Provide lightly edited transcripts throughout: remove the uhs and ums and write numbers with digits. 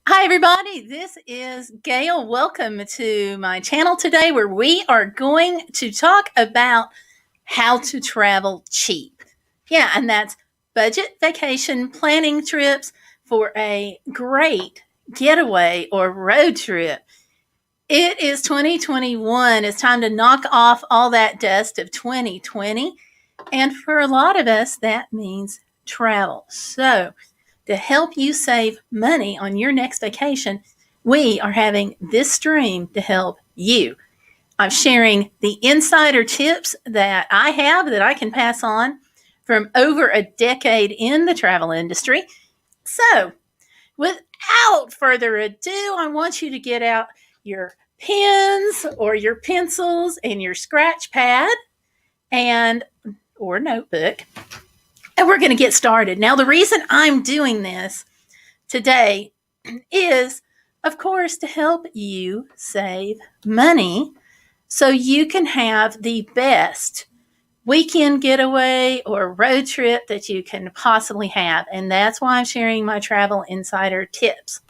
Hi, everybody. This is Gayle. Welcome to my channel today where we are going to talk about how to travel cheap. Yeah, and that's budget vacation planning trips for a great getaway or road trip. It is 2021. It's time to knock off all that dust of 2020. And for a lot of us, that means travel. So, to help you save money on your next vacation, we are having this stream to help you. I'm sharing the insider tips that I have that I can pass on from over a decade in the travel industry. So, without further ado, I want you to get out your pens or your pencils and your scratch pad and or notebook, and we're going to get started. Now, the reason I'm doing this today is, of course, to help you save money so you can have the best weekend getaway or road trip that you can possibly have. And that's why I'm sharing my travel insider tips.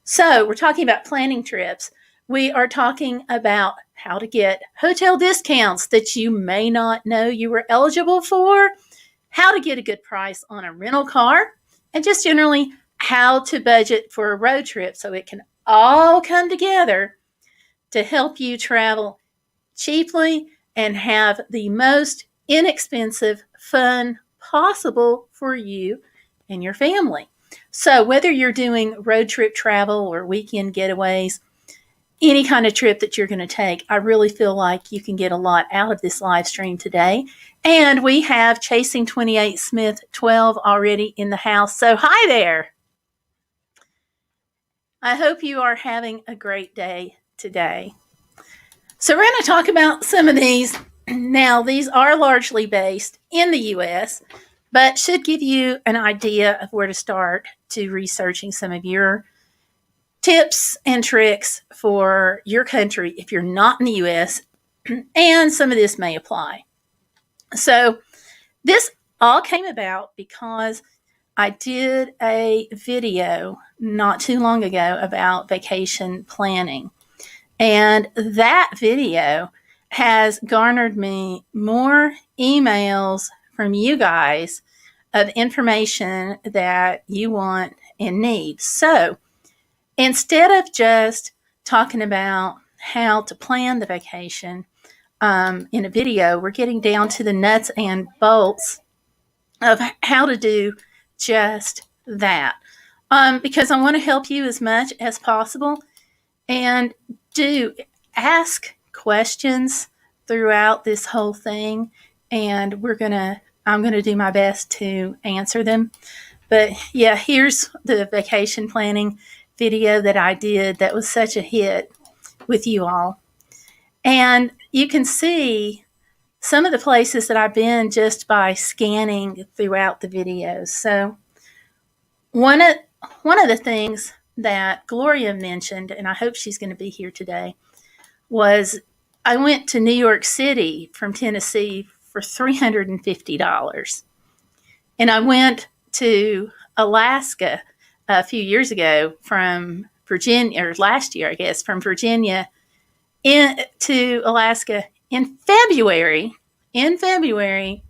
So, we're talking about planning trips. We are talking about how to get hotel discounts that you may not know you were eligible for, how to get a good price on a rental car, and just generally how to budget for a road trip so it can all come together to help you travel cheaply and have the most inexpensive fun possible for you and your family. So, whether you're doing road trip travel or weekend getaways, any kind of trip that you're going to take, I really feel like you can get a lot out of this live stream today. And we have Chasing 28 Smith 12 already in the house. So, hi there. I hope you are having a great day today. So, we're going to talk about some of these. Now, these are largely based in the US, but should give you an idea of where to start to researching some of your tips and tricks for your country if you're not in the US, and some of this may apply. So, this all came about because I did a video not too long ago about vacation planning. And that video has garnered me more emails from you guys of information that you want and need. So instead of just talking about how to plan the vacation in a video, we're getting down to the nuts and bolts of how to do just that. Because I want to help you as much as possible, and do ask questions throughout this whole thing, and I'm gonna do my best to answer them. But yeah, here's the vacation planning video that I did that was such a hit with you all. And you can see some of the places that I've been just by scanning throughout the videos. So one of the things that Gloria mentioned, and I hope she's going to be here today, was I went to New York City from Tennessee for $350. And I went to Alaska a few years ago from Virginia, or last year, I guess, from Virginia to Alaska in February. In February,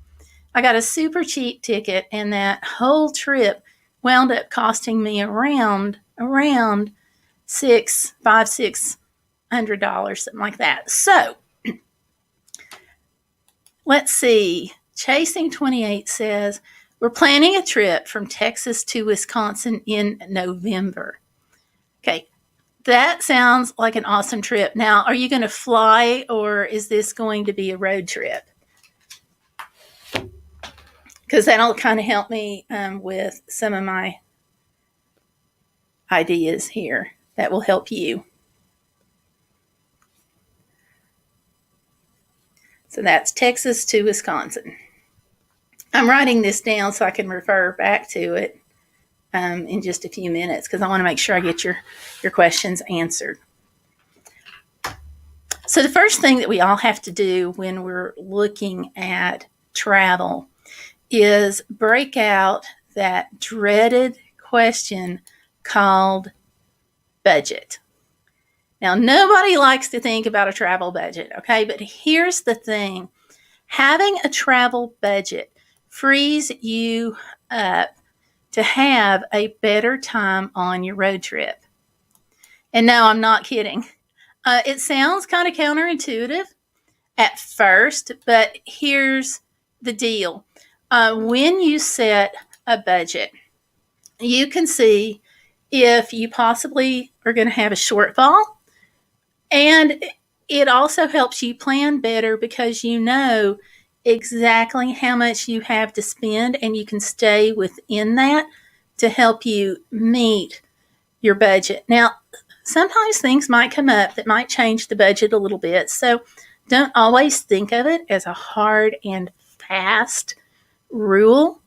I got a super cheap ticket, and that whole trip wound up costing me around $600, something like that. So let's see. Chasing 28 says we're planning a trip from Texas to Wisconsin in November. Okay, that sounds like an awesome trip. Now, are you going to fly, or is this going to be a road trip? Because that'll kind of help me with some of my ideas here that will help you. So that's Texas to Wisconsin. I'm writing this down so I can refer back to it in just a few minutes, because I want to make sure I get your questions answered. So the first thing that we all have to do when we're looking at travel is break out that dreaded question called budget. Now, nobody likes to think about a travel budget, okay? But here's the thing. Having a travel budget frees you up to have a better time on your road trip. And no, I'm not kidding. It sounds kind of counterintuitive at first, but here's the deal. When you set a budget, you can see if you possibly are going to have a shortfall. And it also helps you plan better because you know exactly how much you have to spend and you can stay within that to help you meet your budget. Now, sometimes things might come up that might change the budget a little bit. So don't always think of it as a hard and fast rule.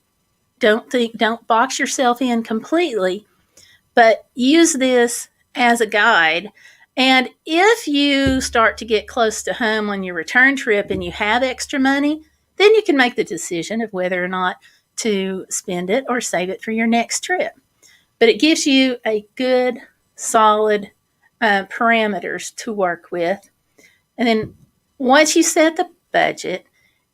Don't box yourself in completely, but use this as a guide. And if you start to get close to home on your return trip and you have extra money, then you can make the decision of whether or not to spend it or save it for your next trip. But it gives you a good, solid parameters to work with. And then once you set the budget,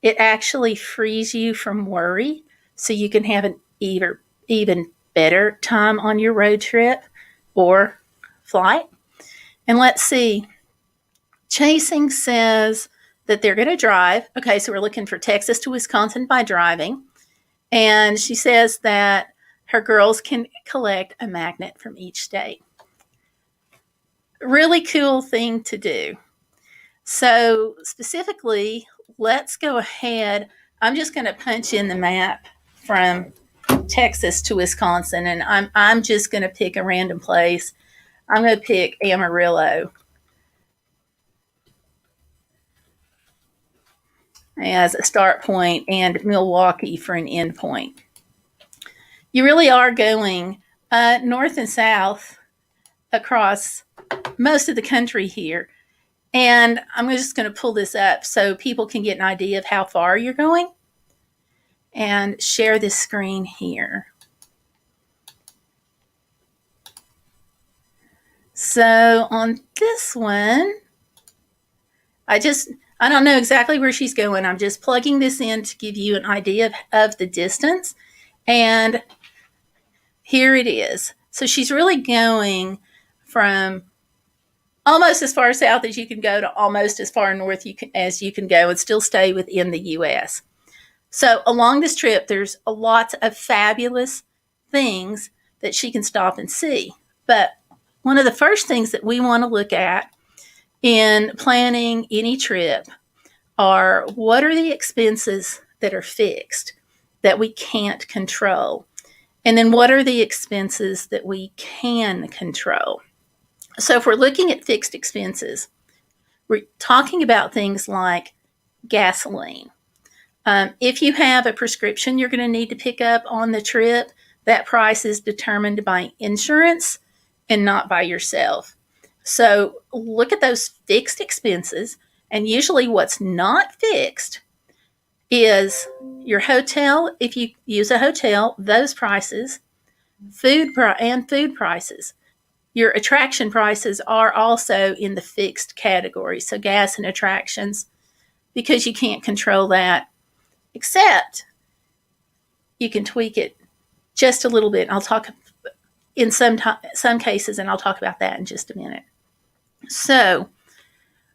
it actually frees you from worry so you can have an even better time on your road trip or flight. And let's see, Chasing says that they're going to drive. Okay, so we're looking for Texas to Wisconsin by driving. And she says that her girls can collect a magnet from each state. Really cool thing to do. So specifically, let's go ahead. I'm just going to punch in the map from Texas to Wisconsin, and I'm just going to pick a random place. I'm going to pick Amarillo as a start point and Milwaukee for an end point. You really are going north and south across most of the country here. And I'm just going to pull this up so people can get an idea of how far you're going and share this screen here. So on this one, I don't know exactly where she's going. I'm just plugging this in to give you an idea of the distance. And here it is. So she's really going from almost as far south as you can go to almost as far north as you can go and still stay within the U.S. So along this trip, there's lots of fabulous things that she can stop and see. But one of the first things that we want to look at in planning any trip are what are the expenses that are fixed that we can't control? And then what are the expenses that we can control? So if we're looking at fixed expenses, we're talking about things like gasoline. If you have a prescription you're going to need to pick up on the trip, that price is determined by insurance and not by yourself. So look at those fixed expenses, and usually what's not fixed is your hotel. If you use a hotel, those prices, food prices. Your attraction prices are also in the fixed category, so gas and attractions, because you can't control that, except you can tweak it just a little bit. I'll talk in some cases, and I'll talk about that in just a minute. So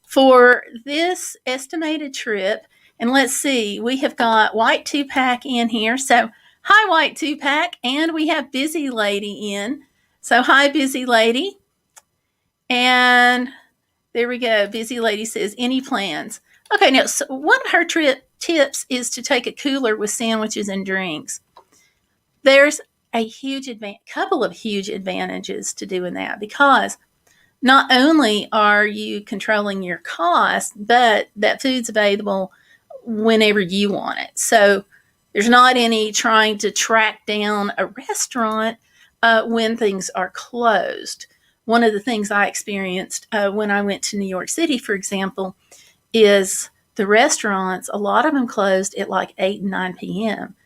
for this estimated trip, and let's see, we have got White 2-Pack in here. So hi, White 2-Pack, and we have Busy Lady in. So hi, Busy Lady. And there we go. Busy Lady says, any plans? Okay, now so one of her trip tips is to take a cooler with sandwiches and drinks. There's a couple of huge advantages to doing that, because not only are you controlling your cost, but that food's available whenever you want it. So there's not any trying to track down a restaurant when things are closed. One of the things I experienced when I went to New York City, for example, is the restaurants, a lot of them closed at like 8 and 9 p.m.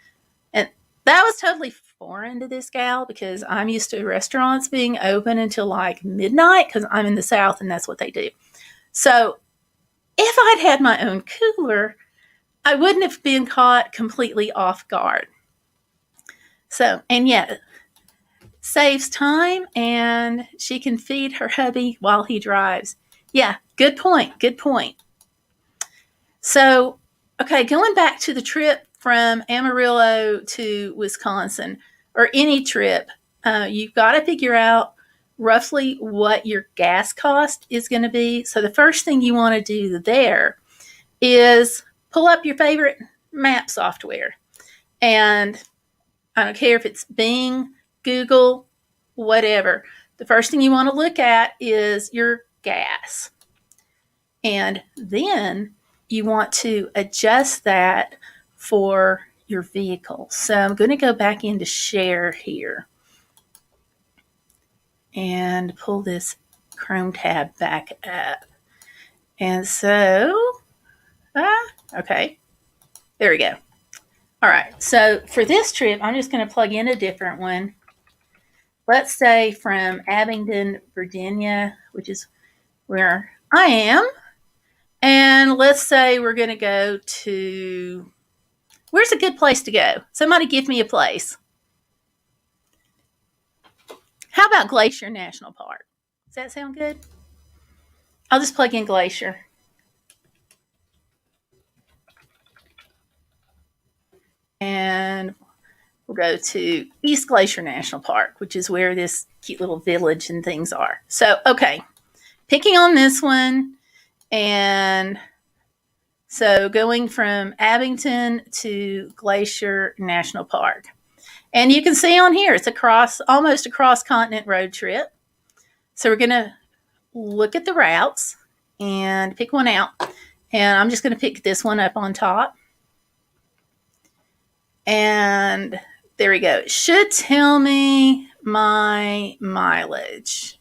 And that was totally foreign to this gal because I'm used to restaurants being open until like midnight because I'm in the South and that's what they do. So if I'd had my own cooler, I wouldn't have been caught completely off guard. So, and yet, saves time and she can feed her hubby while he drives. Yeah, good point. Good point. So, okay, going back to the trip from Amarillo to Wisconsin, or any trip, you've got to figure out roughly what your gas cost is going to be. So, the first thing you want to do there is pull up your favorite map software. And I don't care if it's Bing, Google, whatever. The first thing you want to look at is your gas. And then you want to adjust that for your vehicle. So I'm going to go back into share here and pull this Chrome tab back up. And so, okay, there we go. All right, so for this trip, I'm just going to plug in a different one. Let's say from Abingdon, Virginia, which is where I am. And let's say we're going to go to, where's a good place to go? Somebody give me a place. How about Glacier National Park? Does that sound good? I'll just plug in Glacier. And we'll go to East Glacier National Park, which is where this cute little village and things are. So, okay, picking on this one. And so going from Abingdon to Glacier National Park. And you can see on here, it's almost a cross-continent road trip. So we're going to look at the routes and pick one out. And I'm just going to pick this one up on top. And there we go. It should tell me my mileage.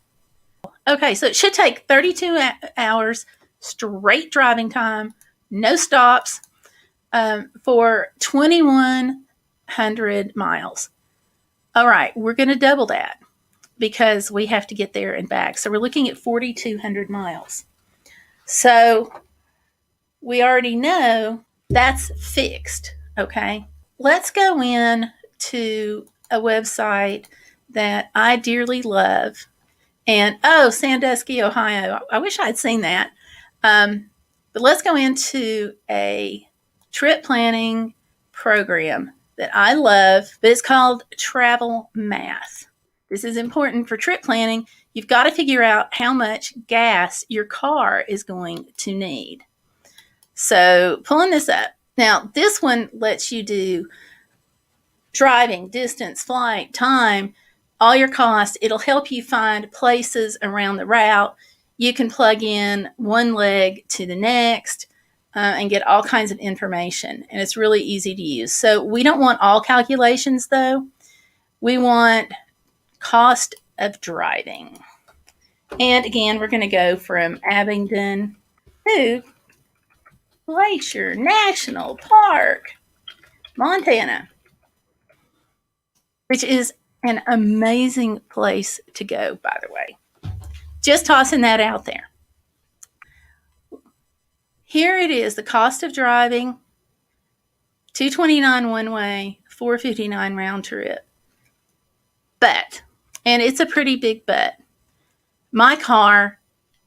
Okay, so it should take 32 hours straight driving time, no stops, for 2,100 miles. All right, we're going to double that because we have to get there and back. So we're looking at 4,200 miles. So we already know that's fixed, okay? Let's go in to a website that I dearly love. And, Sandusky, Ohio. I wish I'd seen that. But let's go into a trip planning program that I love, but it's called Travel Math. This is important for trip planning. You've got to figure out how much gas your car is going to need. So pulling this up. Now, this one lets you do driving, distance, flight, time, all your costs. It'll help you find places around the route. You can plug in one leg to the next and get all kinds of information. And it's really easy to use. So we don't want all calculations, though. We want cost of driving. And again, we're going to go from Abingdon to Glacier National Park, Montana, which is an amazing place to go, by the way. Just tossing that out there. Here it is, the cost of driving, $229 one way, $459 round trip. But, and it's a pretty big but, my car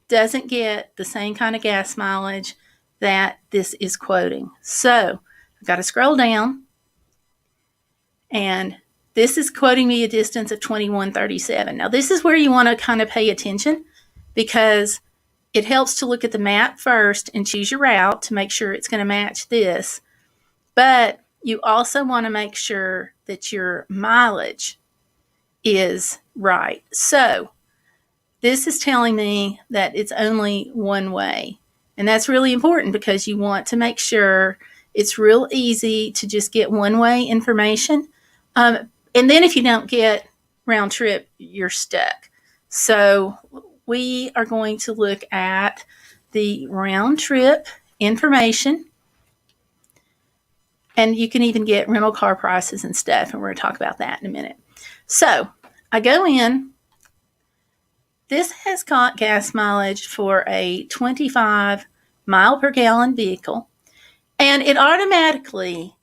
doesn't get the same kind of gas mileage that this is quoting. So I've got to scroll down, and this is quoting me a distance of 2137. Now, this is where you want to kind of pay attention because it helps to look at the map first and choose your route to make sure it's going to match this. But you also want to make sure that your mileage is right. So this is telling me that it's only one way. And that's really important because you want to make sure it's real easy to just get one-way information. And then if you don't get round trip, you're stuck. So we are going to look at the round trip information. And you can even get rental car prices and stuff, and we're going to talk about that in a minute. So I go in. This has got gas mileage for a 25 mile per gallon vehicle, and it automatically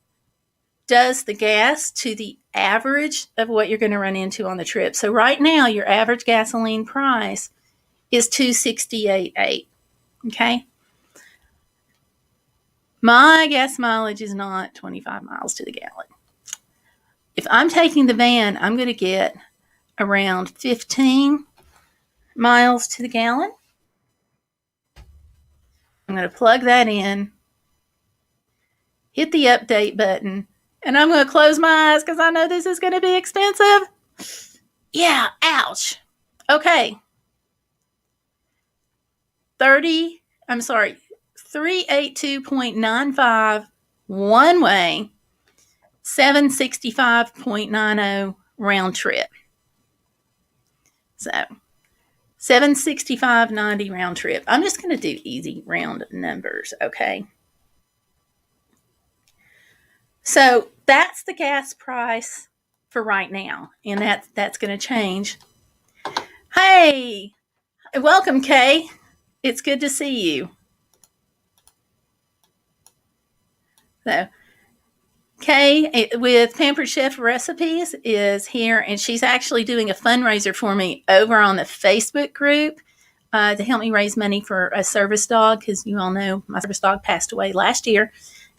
does the gas to the average of what you're going to run into on the trip. So right now, your average gasoline price is $2.68.8. Okay. My gas mileage is not 25 miles to the gallon. If I'm taking the van, I'm going to get around 15 miles to the gallon. I'm going to plug that in, hit the update button, and I'm going to close my eyes because I know this is going to be expensive. Yeah, ouch. Okay. 382.95 one way, 765.90 round trip. So 765.90 round trip. I'm just going to do easy round numbers, okay? So that's the gas price for right now, and that's going to change. Hey, welcome, Kay. It's good to see you. So Kay with Pampered Chef Recipes is here, and she's actually doing a fundraiser for me over on the Facebook group to help me raise money for a service dog, because you all know my service dog passed away last year,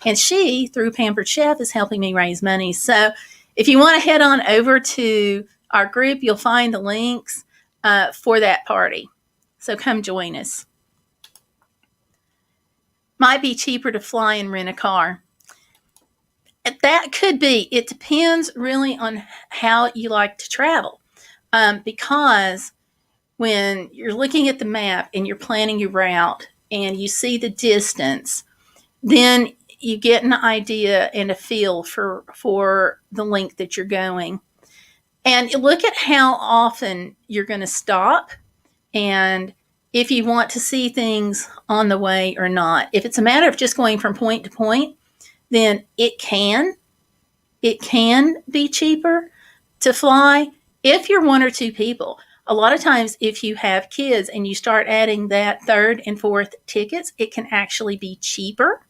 and she, through Pampered Chef, is helping me raise money. So if you want to head on over to our group, you'll find the links for that party. So come join us. Might be cheaper to fly and rent a car. That could be. It depends really on how you like to travel. Because when you're looking at the map and you're planning your route and you see the distance, then you get an idea and a feel for the length that you're going. And you look at how often you're going to stop and if you want to see things on the way or not. If it's a matter of just going from point to point, then it can be cheaper to fly if you're one or two people. A lot of times, if you have kids and you start adding that third and fourth tickets, it can actually be cheaper.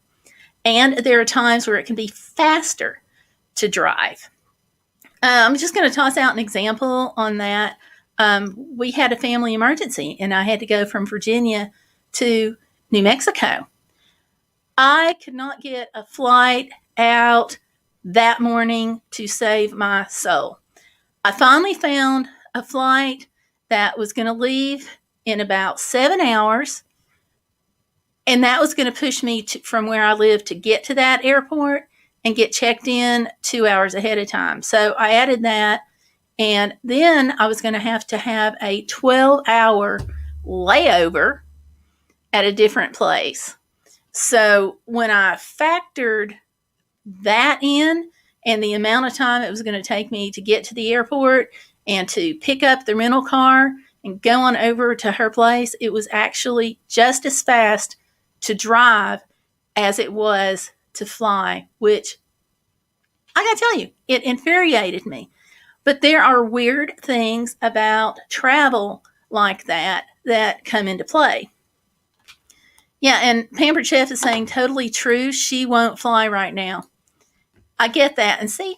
And there are times where it can be faster to drive. I'm just going to toss out an example on that. We had a family emergency, and I had to go from Virginia to New Mexico. I could not get a flight out that morning to save my soul. I finally found a flight that was going to leave in about 7 hours, and that was going to push me from where I live to get to that airport and get checked in 2 hours ahead of time. So I added that, and then I was going to have a 12-hour layover at a different place. So when I factored that in and the amount of time it was going to take me to get to the airport and to pick up the rental car and go on over to her place, it was actually just as fast to drive as it was to fly, which I got to tell you, it infuriated me. But there are weird things about travel like that come into play. Yeah, and Pampered Chef is saying totally true. She won't fly right now. I get that. And see,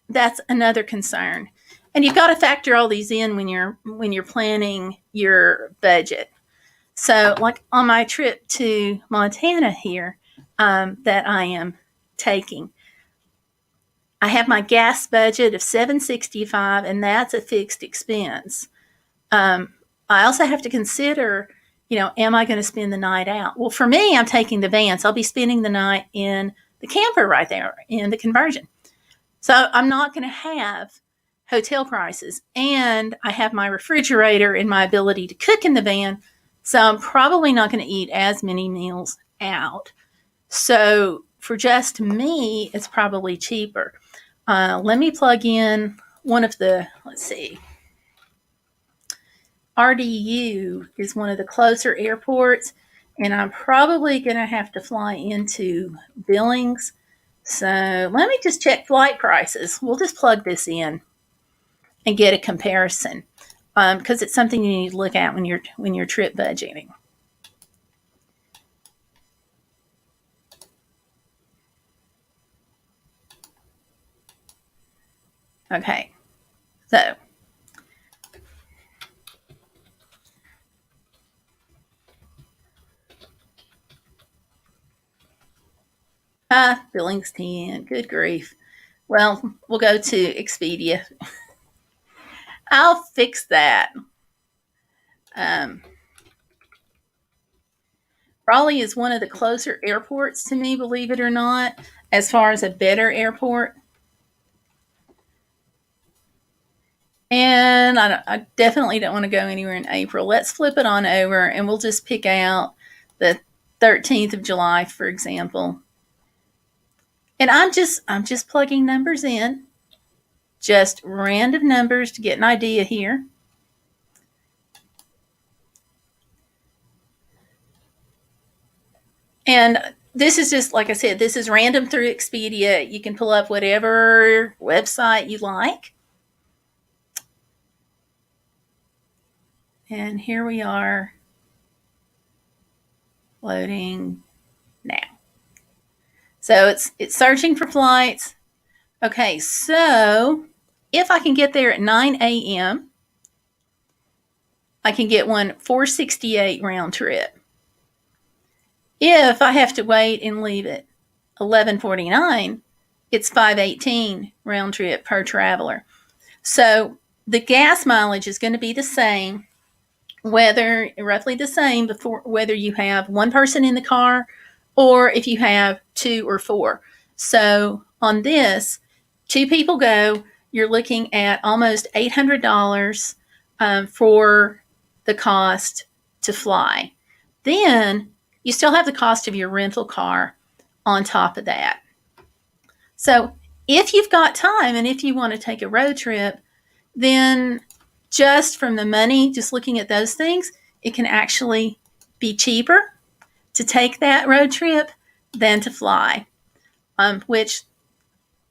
that's another concern. And you've got to factor all these in when you're planning your budget. So like on my trip to Montana here that I am taking, I have my gas budget of $7.65, and that's a fixed expense. I also have to consider, am I going to spend the night out? Well, for me, I'm taking the van, so I'll be spending the night in the camper right there in the conversion. So I'm not going to have hotel prices, and I have my refrigerator and my ability to cook in the van, so I'm probably not going to eat as many meals out. So for just me, it's probably cheaper. Let me plug in one of the, let's see, RDU is one of the closer airports, and I'm probably going to have to fly into Billings So let me just check flight prices. We'll just plug this in and get a comparison because it's something you need to look at when you're trip budgeting. Okay, so billings 10. Good grief. Well, we'll go to Expedia. I'll fix that. Um, Raleigh is one of the closer airports to me, believe it or not, as far as a better airport. And I definitely don't want to go anywhere in April. Let's flip it on over and we'll just pick out the 13th of July, for example. And I'm just plugging numbers in, just random numbers to get an idea here. And this is just, like I said, this is random through Expedia. You can pull up whatever website you like. And here we are loading now. So it's searching for flights. Okay, so if I can get there at 9 a.m., I can get one 468 round trip. If I have to wait and leave at 11:49, it's 518 round trip per traveler. So the gas mileage is going to be the same, roughly the same, whether you have one person in the car or if you have two or four. So on this, two people go, you're looking at almost $800 for the cost to fly. Then you still have the cost of your rental car on top of that. So if you've got time and if you want to take a road trip, then just from the money, just looking at those things, it can actually be cheaper to take that road trip than to fly, which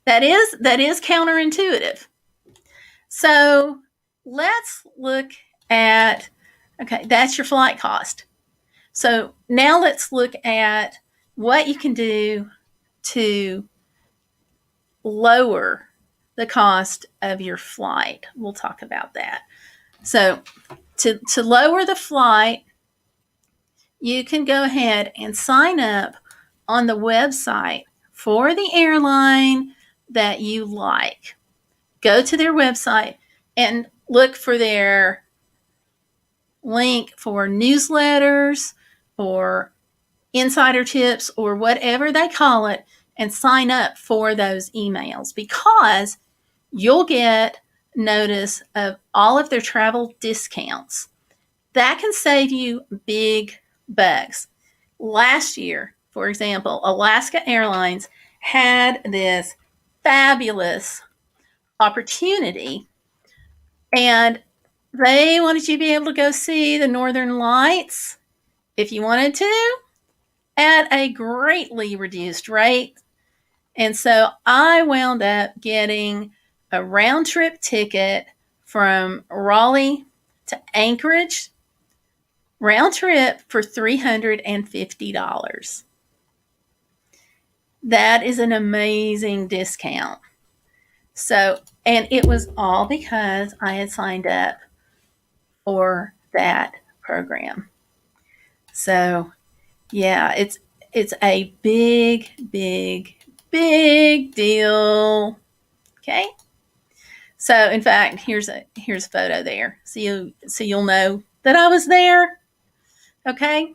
that is counterintuitive. So let's look at, okay, that's your flight cost. So now let's look at what you can do to lower the cost of your flight. We'll talk about that. So to lower the flight, you can go ahead and sign up on the website for the airline that you like. Go to their website and look for their link for newsletters or insider tips or whatever they call it, and sign up for those emails because you'll get notice of all of their travel discounts. That can save you big bucks. Last year, for example, Alaska Airlines had this fabulous opportunity, and they wanted you to be able to go see the Northern Lights if you wanted to at a greatly reduced rate. And so I wound up getting a round trip ticket from Raleigh to Anchorage, round trip for $350. That is an amazing discount. So, and it was all because I had signed up for that program. So, yeah, it's a big, big, big deal. Okay. So, in fact, here's a photo there. So you'll know that I was there. Okay.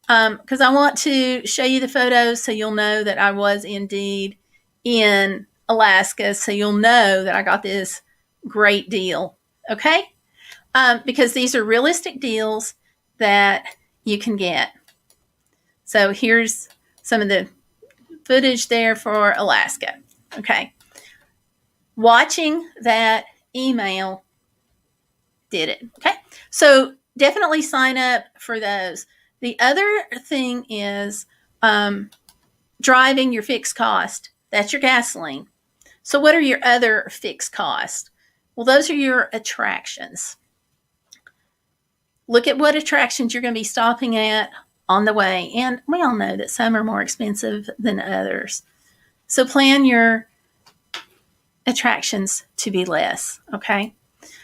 Because I want to show you the photos so you'll know that I was indeed in Alaska. So you'll know that I got this great deal. Okay. Because these are realistic deals that you can get. So here's some of the footage there for Alaska. Okay. Watching that email did it. Okay. So definitely sign up for those. The other thing is driving, your fixed cost. That's your gasoline. So what are your other fixed costs? Well, those are your attractions. Look at what attractions you're going to be stopping at on the way. And we all know that some are more expensive than others. So plan your attractions to be less, okay?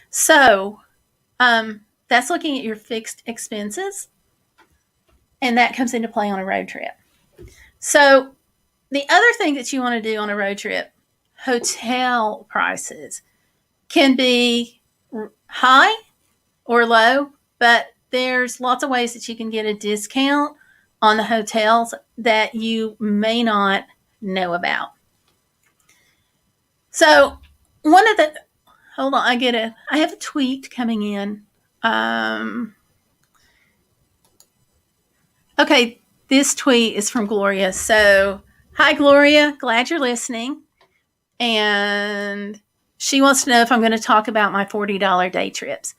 So that's looking at your fixed expenses, and that comes into play on a road trip. So the other thing that you want to do on a road trip, hotel prices can be high or low, but there's lots of ways that you can get a discount on the hotels that you may not know about. So one of the, hold on, I have a tweet coming in. Okay, this tweet is from Gloria. So, hi, Gloria. Glad you're listening. And she wants to know if I'm going to talk about my $40 day trips.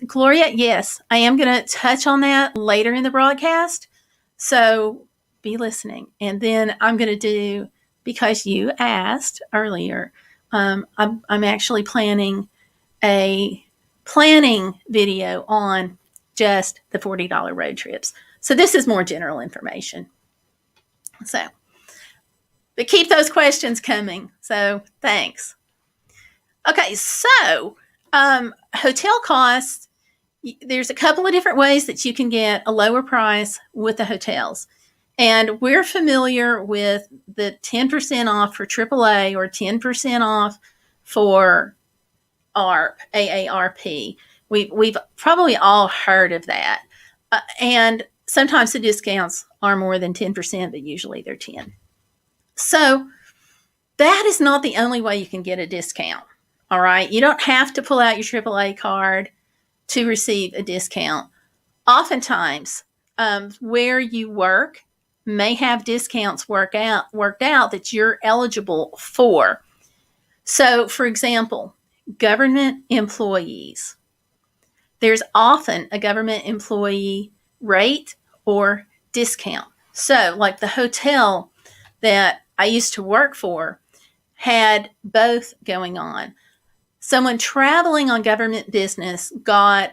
Gloria, yes, I am going to touch on that later in the broadcast. So be listening. And then I'm going to do, because you asked earlier, I'm actually planning a planning video on just the $40 road trips. So this is more general information. So, but keep those questions coming. So thanks. Okay, so hotel costs, there's a couple of different ways that you can get a lower price with the hotels. And we're familiar with the 10% off for AAA or 10% off for AARP. We've probably all heard of that. And sometimes the discounts are more than 10%, but usually they're 10. So that is not the only way you can get a discount. All right. You don't have to pull out your AAA card to receive a discount. Oftentimes, where you work may have discounts worked out that you're eligible for. So, for example, government employees. There's often a government employee rate or discount. So, like the hotel that I used to work for had both going on. Someone traveling on government business got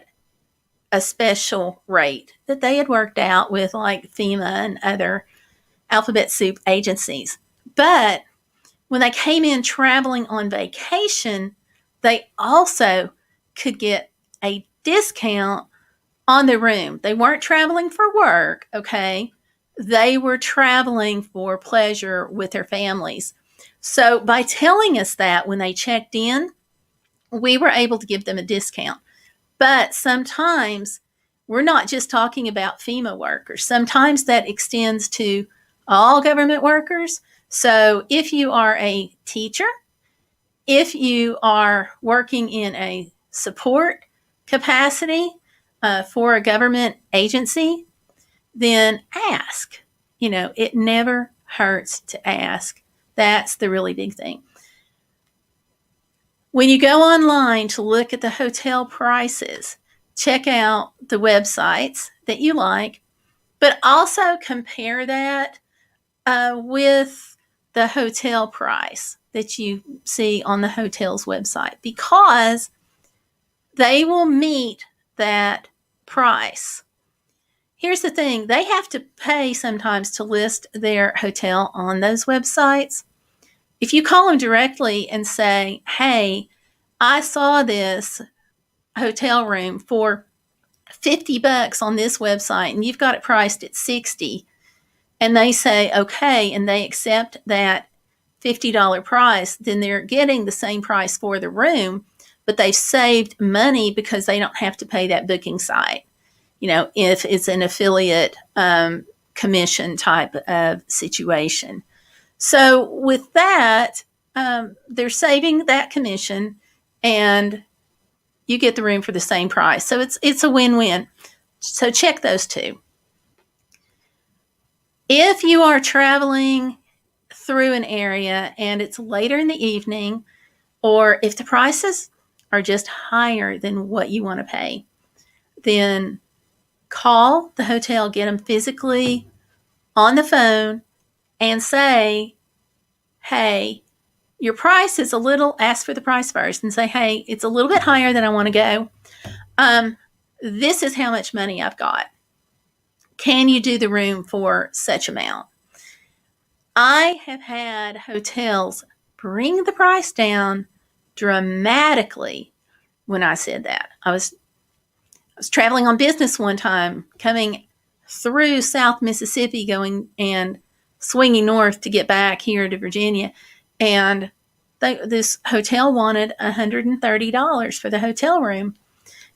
a special rate that they had worked out with like FEMA and other alphabet soup agencies. But when they came in traveling on vacation, they also could get a discount on the room. They weren't traveling for work, okay? They were traveling for pleasure with their families. So by telling us that when they checked in, we were able to give them a discount. But sometimes we're not just talking about FEMA workers. Sometimes that extends to all government workers. So if you are a teacher, if you are working in a support capacity for a government agency, then ask. You know, it never hurts to ask. That's the really big thing. When you go online to look at the hotel prices, check out the websites that you like, but also compare that with the hotel price that you see on the hotel's website, because they will meet that price. Here's the thing, they have to pay sometimes to list their hotel on those websites. If you call them directly and say, hey, I saw this hotel room for $50 on this website and you've got it priced at $60, and they say, okay, and they accept that $50 price, then they're getting the same price for the room, but they've saved money because they don't have to pay that booking site. You know, if it's an affiliate commission type of situation. So with that, they're saving that commission and you get the room for the same price. So it's a win-win. So check those two. If you are traveling through an area and it's later in the evening, or if the prices are just higher than what you want to pay, then call the hotel, get them physically on the phone, and say, hey, your price is a little, ask for the price first and say, hey, it's a little bit higher than I want to go. This is how much money I've got. Can you do the room for such amount? I have had hotels bring the price down dramatically when I said that. I was traveling on business one time, coming through South Mississippi, going and swinging north to get back here to Virginia, and this hotel wanted $130 for the hotel room.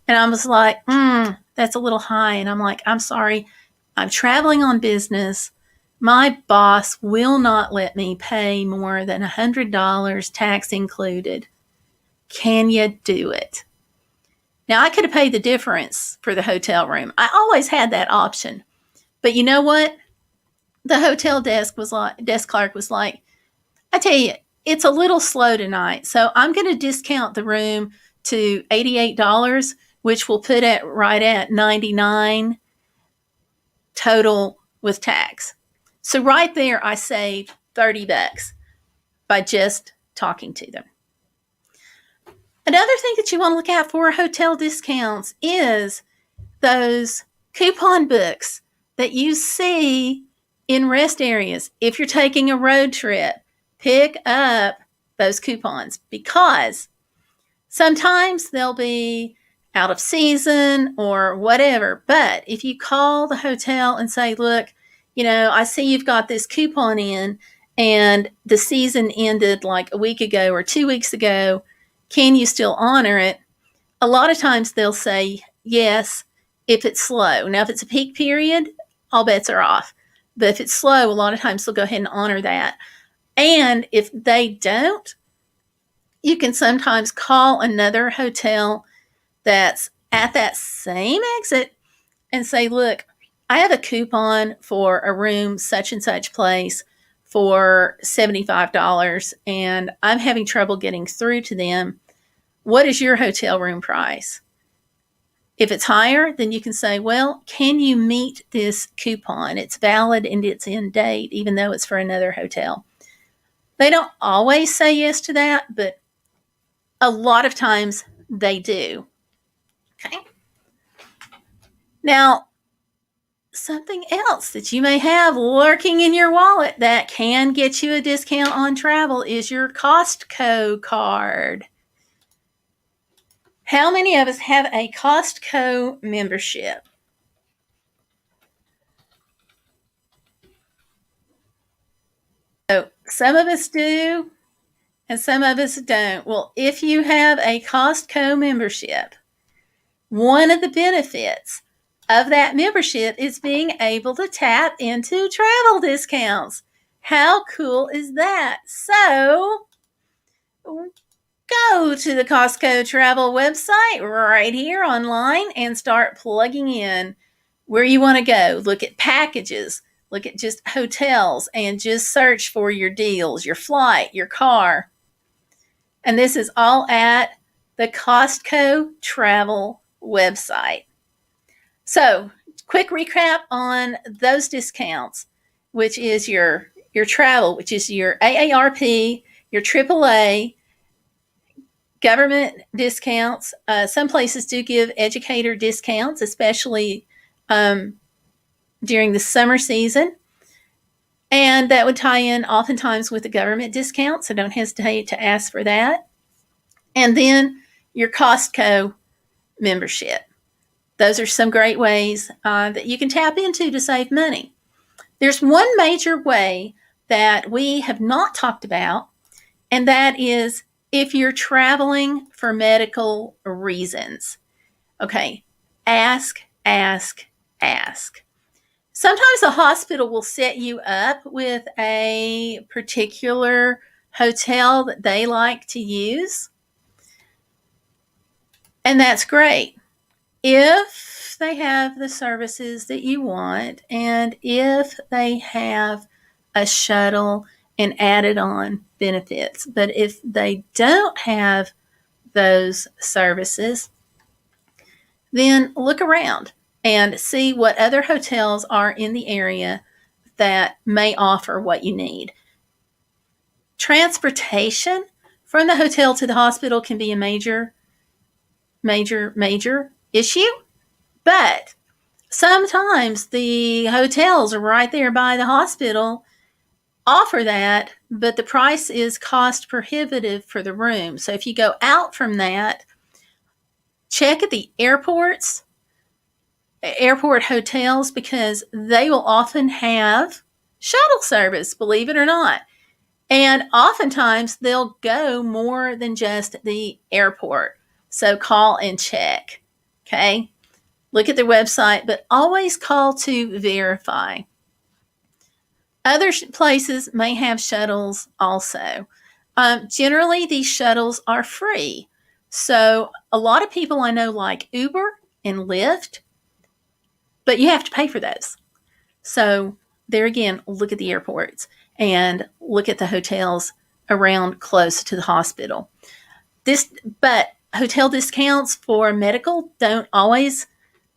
And I was like, that's a little high. And I'm like, I'm sorry, I'm traveling on business. My boss will not let me pay more than $100, tax included. Can you do it? Now, I could have paid the difference for the hotel room. I always had that option. But you know what? The hotel desk clerk was like, I tell you, it's a little slow tonight, so I'm going to discount the room to $88, which will put it right at $99 total with tax. So right there, I saved $30 by just talking to them. Another thing that you want to look out for hotel discounts is those coupon books that you see in rest areas. If you're taking a road trip, pick up those coupons, because sometimes they'll be out of season or whatever. But if you call the hotel and say, look, I see you've got this coupon in and the season ended like a week ago or 2 weeks ago, can you still honor it? A lot of times they'll say yes if it's slow. Now, if it's a peak period, all bets are off. But if it's slow, a lot of times they'll go ahead and honor that. And if they don't, you can sometimes call another hotel that's at that same exit and say, look, I have a coupon for a room such and such place for $75, and I'm having trouble getting through to them. What is your hotel room price? If it's higher, then you can say, well, can you meet this coupon? It's valid and it's in date, even though it's for another hotel. They don't always say yes to that, but a lot of times they do. Okay. Now, something else that you may have lurking in your wallet that can get you a discount on travel is your Costco card. How many of us have a Costco membership? So some of us do and some of us don't. Well, if you have a Costco membership, one of the benefits of that membership is being able to tap into travel discounts. How cool is that? So go to the Costco Travel website right here online and start plugging in where you want to go. Look at packages, look at just hotels, and just search for your deals, your flight, your car. And this is all at the Costco Travel website. So, quick recap on those discounts, which is your travel, which is your AARP, your AAA, government discounts. Some places do give educator discounts, especially during the summer season. And that would tie in oftentimes with the government discount, so don't hesitate to ask for that. And then your Costco membership. Those are some great ways that you can tap into to save money. There's one major way that we have not talked about, and that is if you're traveling for medical reasons. Okay, ask. Sometimes a hospital will set you up with a particular hotel that they like to use, and that's great if they have the services that you want and if they have a shuttle and added on benefits. But if they don't have those services, then look around and see what other hotels are in the area that may offer what you need. Transportation from the hotel to the hospital can be a major issue, but sometimes the hotels right there by the hospital offer that, but the price is cost prohibitive for the room. So if you go out from that, check at the airport hotels, because they will often have shuttle service, believe it or not. And oftentimes they'll go more than just the airport. So call and check. Okay. Look at their website, but always call to verify. Other places may have shuttles also. Generally, these shuttles are free. So a lot of people I know like Uber and Lyft, but you have to pay for those. So there again, look at the airports and look at the hotels around close to the hospital. But hotel discounts for medical don't always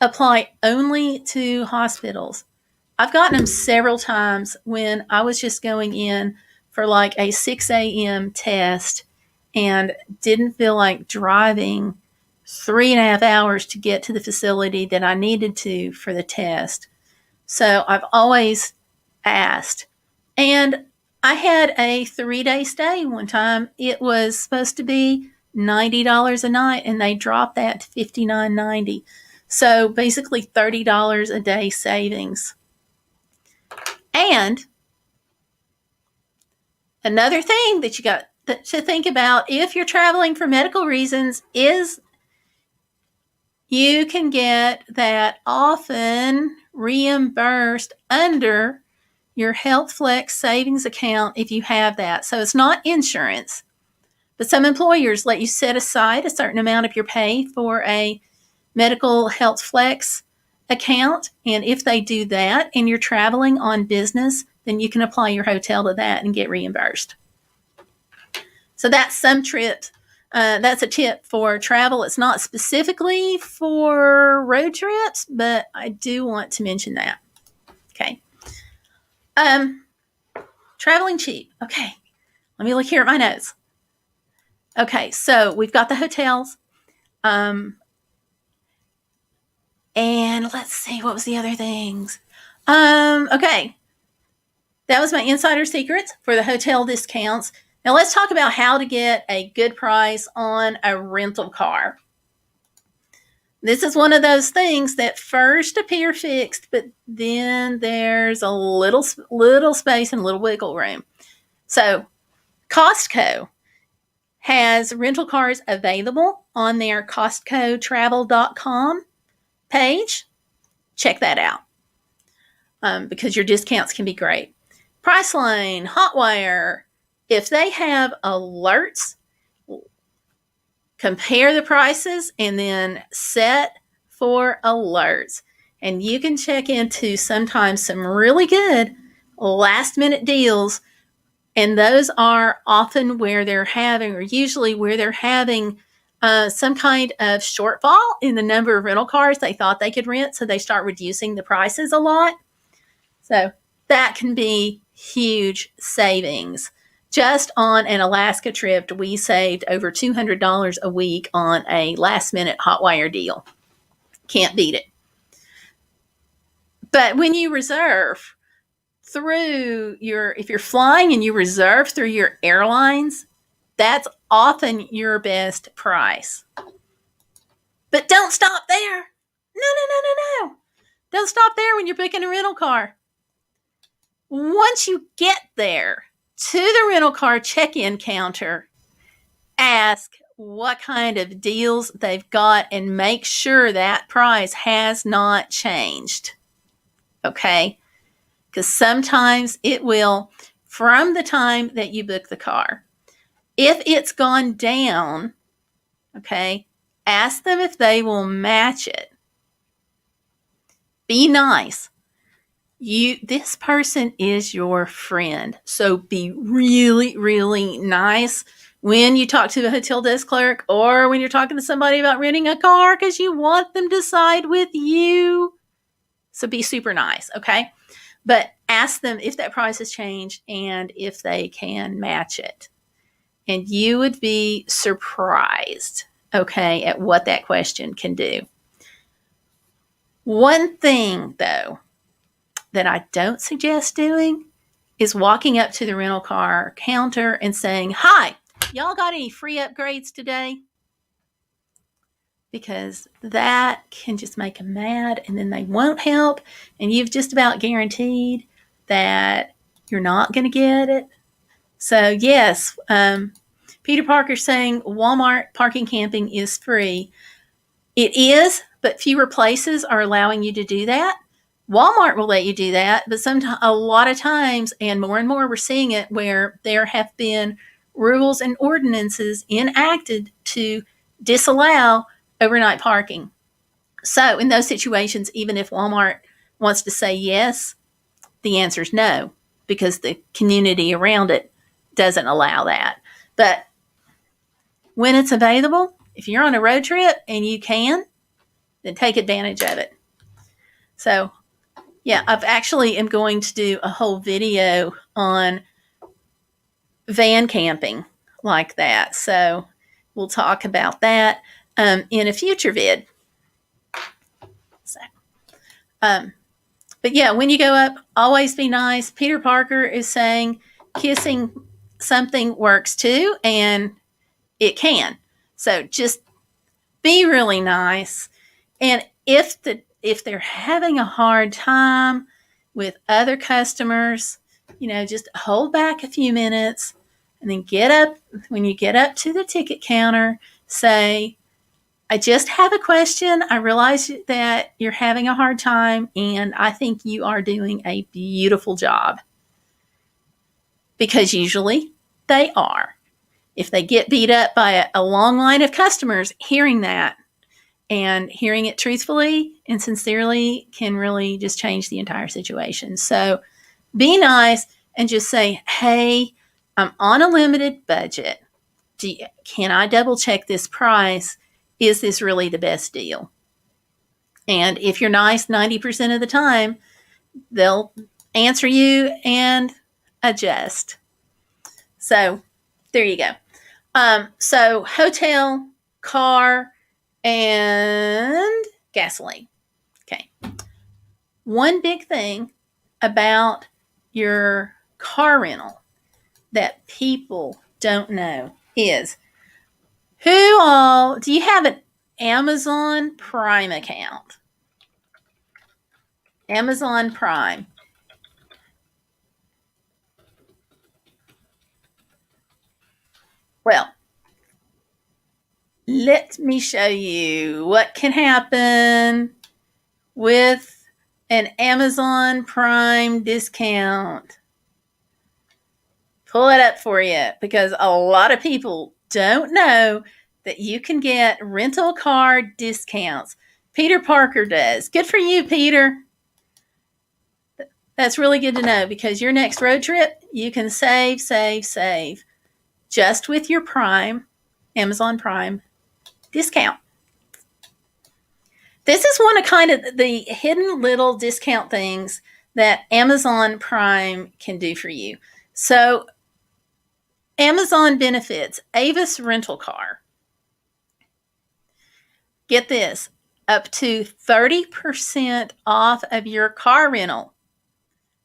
apply only to hospitals. I've gotten them several times when I was just going in for like a 6 a.m. test and didn't feel like driving 3.5 hours to get to the facility that I needed to for the test. So I've always asked. And I had a 3-day stay one time. It was supposed to be $90 a night, and they dropped that to $59.90. So basically $30 a day savings. And another thing that you got to think about if you're traveling for medical reasons is you can get that often reimbursed under your Health Flex savings account if you have that. So it's not insurance, but some employers let you set aside a certain amount of your pay for a medical Health Flex account. And if they do that and you're traveling on business, then you can apply your hotel to that and get reimbursed. So that's some trips. That's a tip for travel. It's not specifically for road trips, but I do want to mention that. Okay. Traveling cheap. Okay. Let me look here at my notes. Okay. So we've got the hotels. And let's see, what was the other things? Okay. That was my insider secrets for the hotel discounts. Now let's talk about how to get a good price on a rental car. This is one of those things that first appear fixed, but then there's a little space and little wiggle room. So Costco has rental cars available on their CostcoTravel.com page. Check that out because your discounts can be great. Priceline, Hotwire, if they have alerts, compare the prices and then set for alerts. And you can check into sometimes some really good last minute deals. And those are often where they're having, or usually where they're having some kind of shortfall in the number of rental cars they thought they could rent. So they start reducing the prices a lot. So that can be huge savings. Just on an Alaska trip, we saved over $200 a week on a last-minute Hotwire deal. Can't beat it. But when you reserve through if you're flying and you reserve through your airlines, that's often your best price. But don't stop there. No. Don't stop there when you're booking a rental car. Once you get there, to the rental car check-in counter, ask what kind of deals they've got and make sure that price has not changed. Okay? Because sometimes it will from the time that you book the car. If it's gone down, okay, ask them if they will match it. Be nice. This person is your friend. So be really, really nice when you talk to a hotel desk clerk or when you're talking to somebody about renting a car because you want them to side with you. So be super nice, okay? But ask them if that price has changed and if they can match it. And you would be surprised, okay, at what that question can do. One thing, though, that I don't suggest doing is walking up to the rental car counter and saying, "Hi, y'all got any free upgrades today?" Because that can just make them mad, and then they won't help, and you've just about guaranteed that you're not going to get it. So, yes, Peter Parker's saying Walmart parking camping is free. It is, but fewer places are allowing you to do that. Walmart will let you do that, but a lot of times, and more we're seeing it where there have been rules and ordinances enacted to disallow overnight parking. So in those situations, even if Walmart wants to say yes, the answer is no, because the community around it doesn't allow that. But when it's available, if you're on a road trip and you can, then take advantage of it. So, yeah, I've actually am going to do a whole video on van camping like that. So we'll talk about that in a future vid. So, but yeah, when you go up, always be nice. Peter Parker is saying kissing something works too, and it can. So just be really nice. And if they're having a hard time with other customers, just hold back a few minutes and then when you get up to the ticket counter, say, "I just have a question. I realize that you're having a hard time, and I think you are doing a beautiful job." Because usually they are. If they get beat up by a long line of customers, hearing that and hearing it truthfully and sincerely can really just change the entire situation. So be nice and just say, "Hey, I'm on a limited budget. Can I double check this price? Is this really the best deal?" And if you're nice 90% of the time, they'll answer you and adjust. So there you go. So hotel, car, and gasoline. Okay. One big thing about your car rental that people don't know is do you have an Amazon Prime account? Amazon Prime. Well, let me show you what can happen with an Amazon Prime discount. Pull it up for you, because a lot of people don't know that you can get rental car discounts. Peter Parker does. Good for you, Peter. That's really good to know, because your next road trip, you can save just with your Prime, Amazon Prime discount. This is one of kind of the hidden little discount things that Amazon Prime can do for you. So Amazon benefits Avis Rental Car. Get this, up to 30% off of your car rental.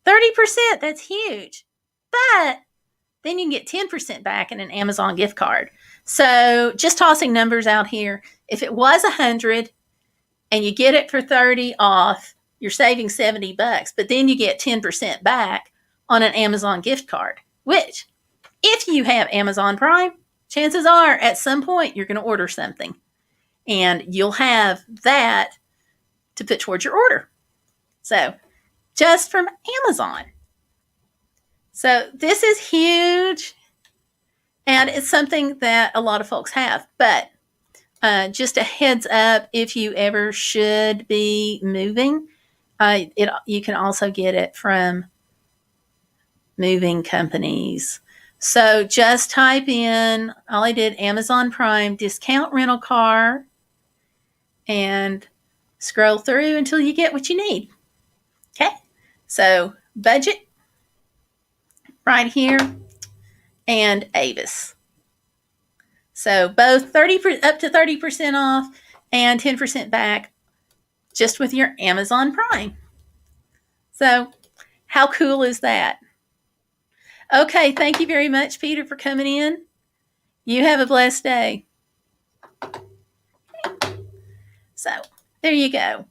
30%, that's huge. But then you can get 10% back in an Amazon gift card. So just tossing numbers out here, if it was $100 and you get it for 30 off, you're saving $70, but then you get 10% back on an Amazon gift card, which, if you have Amazon Prime, chances are at some point you're going to order something, and you'll have that to put towards your order. So just from Amazon. So this is huge, and it's something that a lot of folks have. But just a heads up, if you ever should be moving, you can also get it from moving companies. So just type in, all I did, Amazon Prime discount rental car, and scroll through until you get what you need. Okay, so Budget right here and Avis. So both up to 30% off and 10% back just with your Amazon Prime. So how cool is that? Okay, thank you very much, Peter, for coming in. You have a blessed day. So there you go.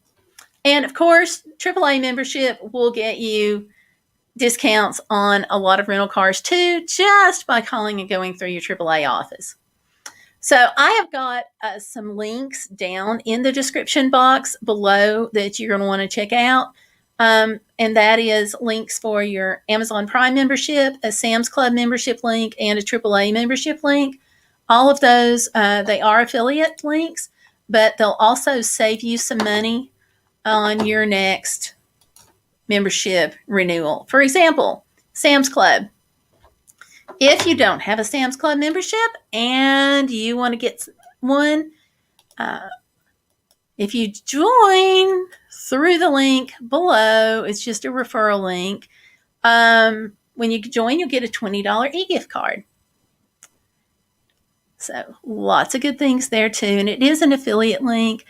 And of course, AAA membership will get you discounts on a lot of rental cars too, just by calling and going through your AAA office. So I have got some links down in the description box below that you're going to want to check out. And that is links for your Amazon Prime membership, a Sam's Club membership link, and a AAA membership link. All of those, they are affiliate links, but they'll also save you some money on your next membership renewal. For example, Sam's Club. If you don't have a Sam's Club membership and you want to get one, if you join through the link below, it's just a referral link. When you join, you'll get a $20 e-gift card. So lots of good things there too. And it is an affiliate link.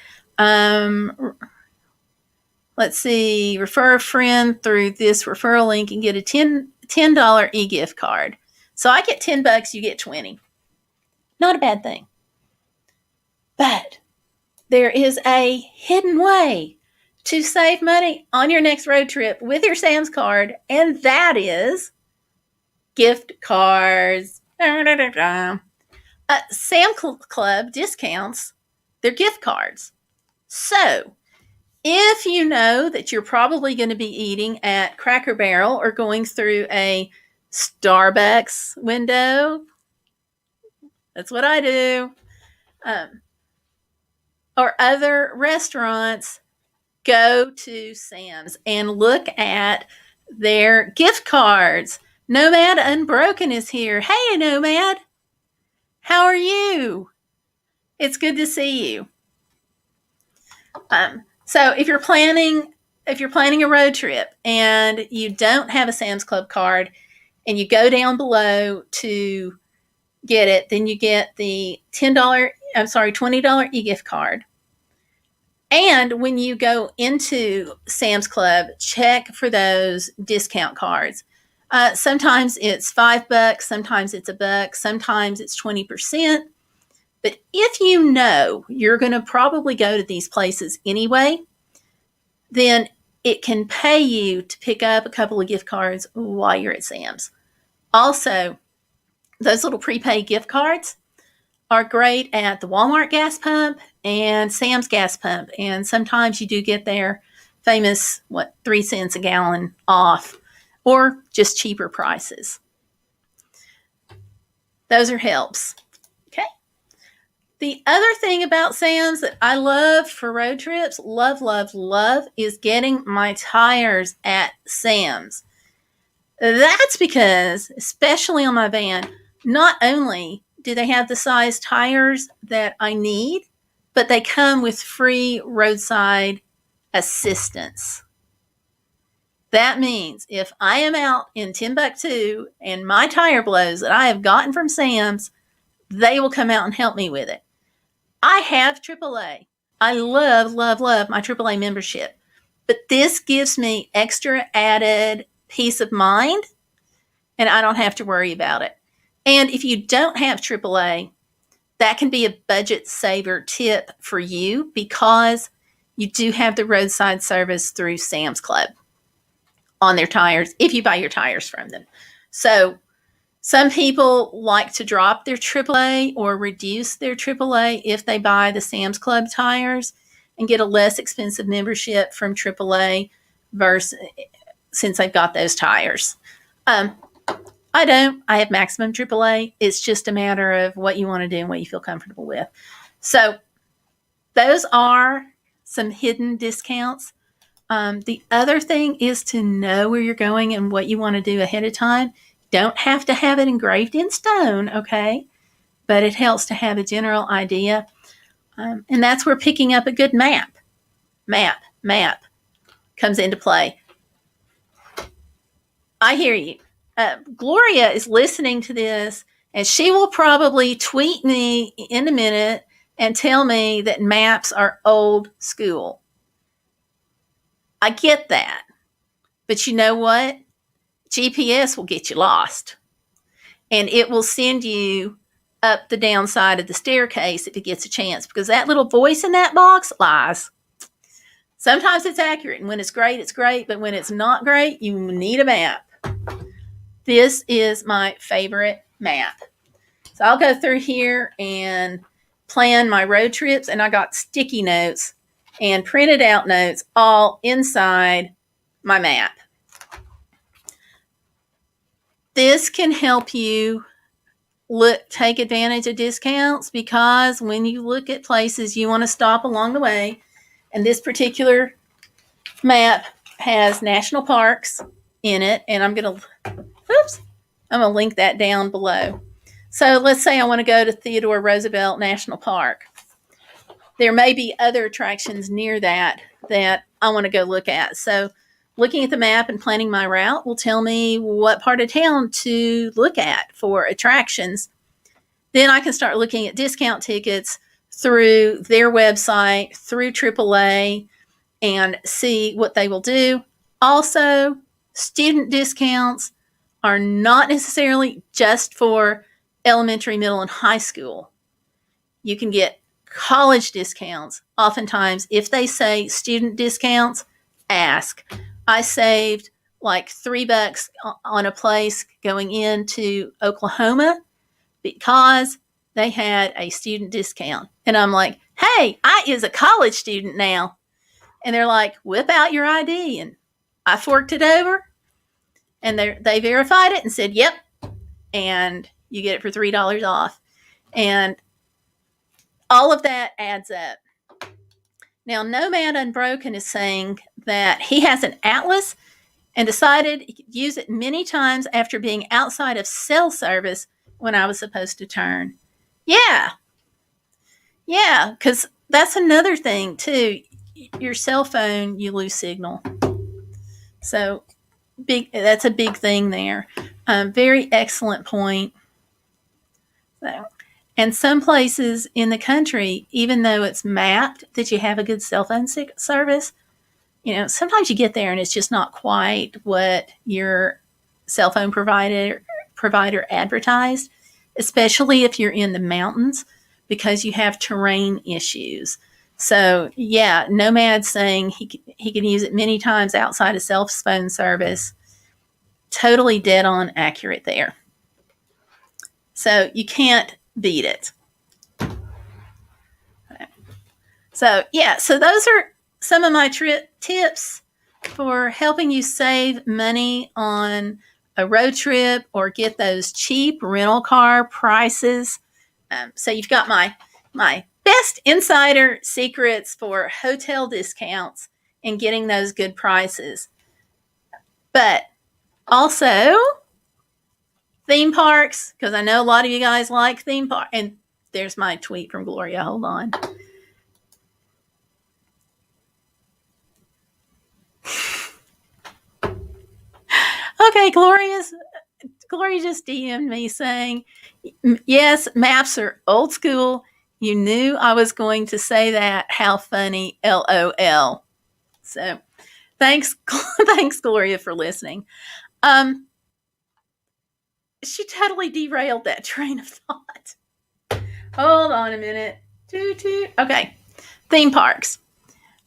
Let's see, refer a friend through this referral link and get a $10 e-gift card. So I get $10, you get 20. Not a bad thing. But there is a hidden way to save money on your next road trip with your Sam's card, and that is gift cards. Sam's Club discounts their gift cards. So if you know that you're probably going to be eating at Cracker Barrel or going through a Starbucks window, that's what I do, or other restaurants, go to Sam's and look at their gift cards. Nomad Unbroken is here. Hey, Nomad. How are you? It's good to see you. So if you're planning a road trip and you don't have a Sam's Club card and you go down below to get it, then you get the $20 e-gift card. And when you go into Sam's Club, check for those discount cards. Sometimes it's $5, sometimes it's $1, sometimes it's 20%. But if you know you're going to probably go to these places anyway, then it can pay you to pick up a couple of gift cards while you're at Sam's. Also, those little prepaid gift cards are great at the Walmart gas pump and Sam's gas pump. And sometimes you do get their famous, 3 cents a gallon off or just cheaper prices. Those are helps. Okay. The other thing about Sam's that I love for road trips, love, is getting my tires at Sam's. That's because, especially on my van, not only do they have the size tires that I need, but they come with free roadside assistance. That means if I am out in Timbuktu and my tire blows that I have gotten from Sam's, they will come out and help me with it. I have AAA. I love my AAA membership, but this gives me extra added peace of mind, and I don't have to worry about it. And if you don't have AAA, that can be a budget saver tip for you because you do have the roadside service through Sam's Club on their tires if you buy your tires from them. So some people like to drop their AAA or reduce their AAA if they buy the Sam's Club tires and get a less expensive membership from AAA since they've got those tires. I don't. I have maximum AAA. It's just a matter of what you want to do and what you feel comfortable with. So those are some hidden discounts. The other thing is to know where you're going and what you want to do ahead of time. Don't have to have it engraved in stone, okay? But it helps to have a general idea. And that's where picking up a good map comes into play. I hear you. Gloria is listening to this, and she will probably tweet me in a minute and tell me that maps are old school. I get that. But you know what? GPS will get you lost. And it will send you up the downside of the staircase if it gets a chance, because that little voice in that box lies. Sometimes it's accurate, and when it's great, but when it's not great, you need a map. This is my favorite map. So I'll go through here and plan my road trips, and I got sticky notes and printed out notes all inside my map. This can help you take advantage of discounts, because when you look at places, you want to stop along the way. And this particular map has national parks in it, and I'm going to link that down below. So let's say I want to go to Theodore Roosevelt National Park. There may be other attractions near that I want to go look at. So looking at the map and planning my route will tell me what part of town to look at for attractions. Then I can start looking at discount tickets through their website, through AAA, and see what they will do. Also, student discounts are not necessarily just for elementary, middle, and high school. You can get college discounts. Oftentimes, if they say student discounts, ask. I saved like $3 on a place going into Oklahoma because they had a student discount. And I'm like, hey, I is a college student now. And they're like, whip out your ID. And I forked it over, and they verified it and said, yep. And you get it for $3 off. And all of that adds up. Now, Nomad Unbroken is saying that he has an atlas and decided he could use it many times after being outside of cell service when I was supposed to turn. Yeah, because that's another thing, too. Your cell phone, you lose signal. So that's a big thing there. Very excellent point. So, and some places in the country, even though it's mapped that you have a good cell phone service, sometimes you get there and it's just not quite what your cell phone provider advertised, especially if you're in the mountains, because you have terrain issues. So, yeah, Nomad's saying he can use it many times outside of cell phone service. Totally dead on accurate there. So you can't beat it. So, yeah, so those are some of my tips for helping you save money on a road trip or get those cheap rental car prices. So you've got my best insider secrets for hotel discounts and getting those good prices. But also theme parks, because I know a lot of you guys like theme parks. And there's my tweet from Gloria. Hold on. Okay, Gloria just DM'd me saying, yes, maps are old school. You knew I was going to say that. How funny, LOL. So thanks, Gloria, for listening. She totally derailed that train of thought. Hold on a minute. Okay, theme parks.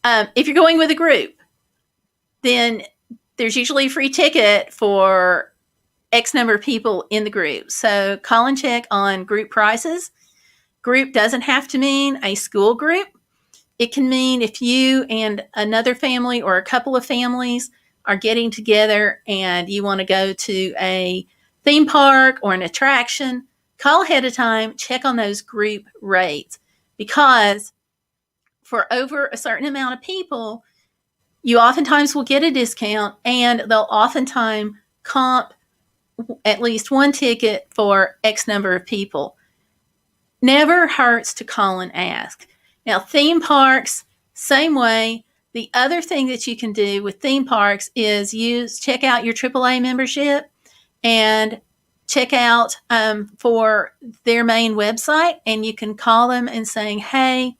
If you're going with a group, then there's usually a free ticket for X number of people in the group. So call and check on group prices. Group doesn't have to mean a school group. It can mean if you and another family or a couple of families are getting together and you want to go to a theme park or an attraction, call ahead of time, check on those group rates, because for over a certain amount of people, you oftentimes will get a discount, and they'll oftentimes comp at least one ticket for X number of people. Never hurts to call and ask. Now, theme parks, same way. The other thing that you can do with theme parks is check out your AAA membership and check out for their main website, and you can call them and saying, hey,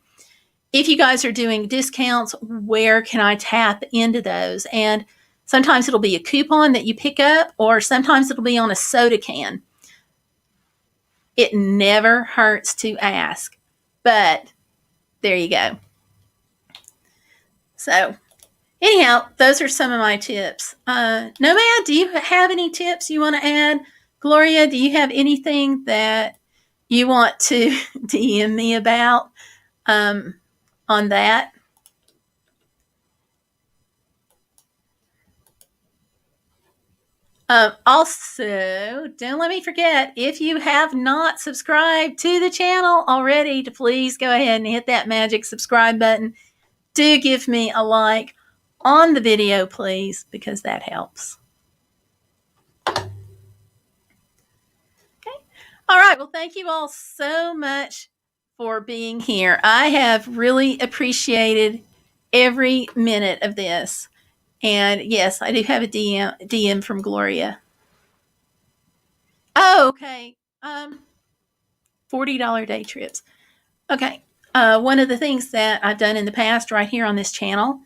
if you guys are doing discounts, where can I tap into those? And sometimes it'll be a coupon that you pick up, or sometimes it'll be on a soda can. It never hurts to ask, but there you go. So anyhow, those are some of my tips. Nomad, do you have any tips you want to add? Gloria, do you have anything that you want to DM me about on that? Also, don't let me forget, if you have not subscribed to the channel already, to please go ahead and hit that magic subscribe button. Do give me a like on the video, please, because that helps. Okay. All right. Well, thank you all so much for being here. I have really appreciated every minute of this. And yes, I do have a DM from Gloria. Oh, okay. $40 day trips. Okay. One of the things that I've done in the past right here on this channel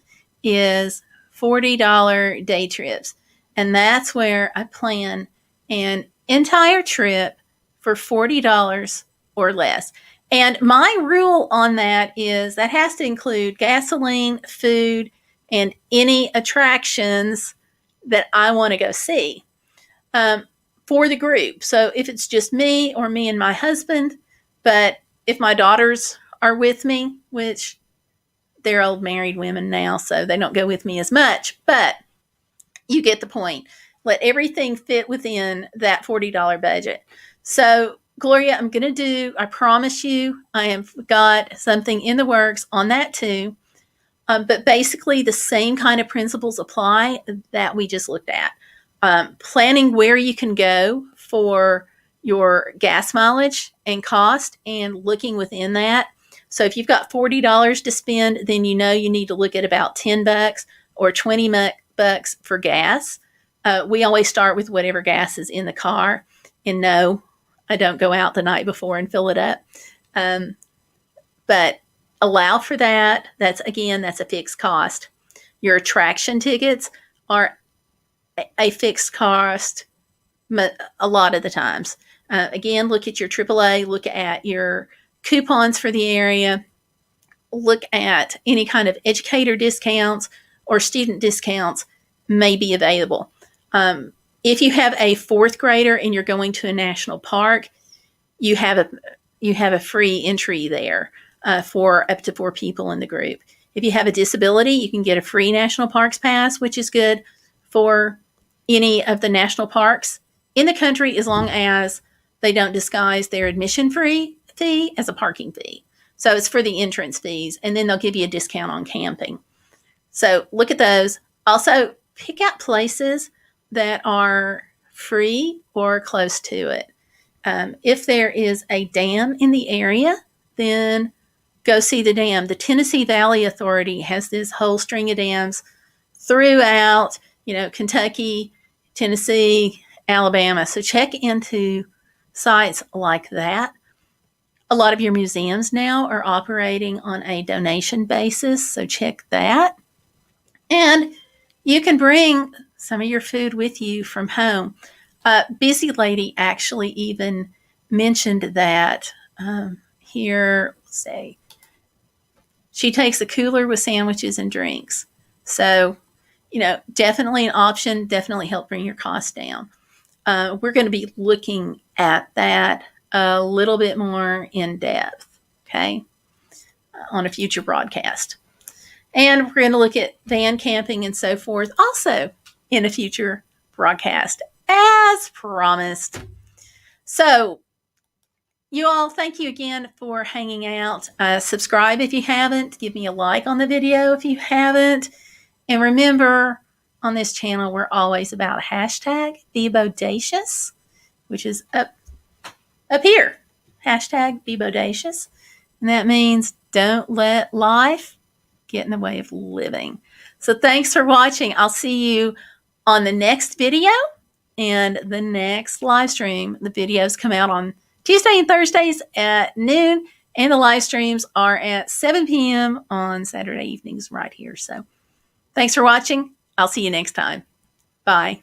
is $40 day trips. And that's where I plan an entire trip for $40 or less. And my rule on that is that has to include gasoline, food, and any attractions that I want to go see for the group. So if it's just me or me and my husband, but if my daughters are with me, which they're old married women now, so they don't go with me as much, but you get the point. Let everything fit within that $40 budget. So Gloria, I promise you, I have got something in the works on that too. But basically the same kind of principles apply that we just looked at. Planning where you can go for your gas mileage and cost and looking within that. So if you've got $40 to spend, then you know you need to look at about $10 or $20 for gas. We always start with whatever gas is in the car. And no, I don't go out the night before and fill it up. But allow for that. That's a fixed cost. Your attraction tickets are a fixed cost a lot of the times. Again, look at your AAA, look at your coupons for the area, look at any kind of educator discounts or student discounts may be available. If you have a fourth grader and you're going to a national park, you have a free entry there for up to 4 people in the group. If you have a disability, you can get a free national parks pass, which is good for any of the national parks in the country, as long as they don't disguise their admission fee as a parking fee. So it's for the entrance fees, and then they'll give you a discount on camping. So look at those. Also, pick out places that are free or close to it. If there is a dam in the area, then go see the dam. The Tennessee Valley Authority has this whole string of dams throughout, Kentucky, Tennessee, Alabama. So check into sites like that. A lot of your museums now are operating on a donation basis, so check that. And you can bring some of your food with you from home. Busy Lady actually even mentioned that here, let's say, she takes a cooler with sandwiches and drinks. So, definitely an option, definitely help bring your costs down. We're going to be looking at that a little bit more in depth, okay, on a future broadcast. And we're going to look at van camping and so forth also in a future broadcast, as promised. So, you all, thank you again for hanging out. Subscribe if you haven't. Give me a like on the video if you haven't. And remember, on this channel, we're always about hashtag Be Bodacious, which is up here. Hashtag Be Bodacious. And that means don't let life get in the way of living. So thanks for watching. I'll see you on the next video and the next live stream. The videos come out on Tuesday and Thursdays at noon, and the live streams are at 7 p.m. on Saturday evenings right here. So thanks for watching. I'll see you next time. Bye.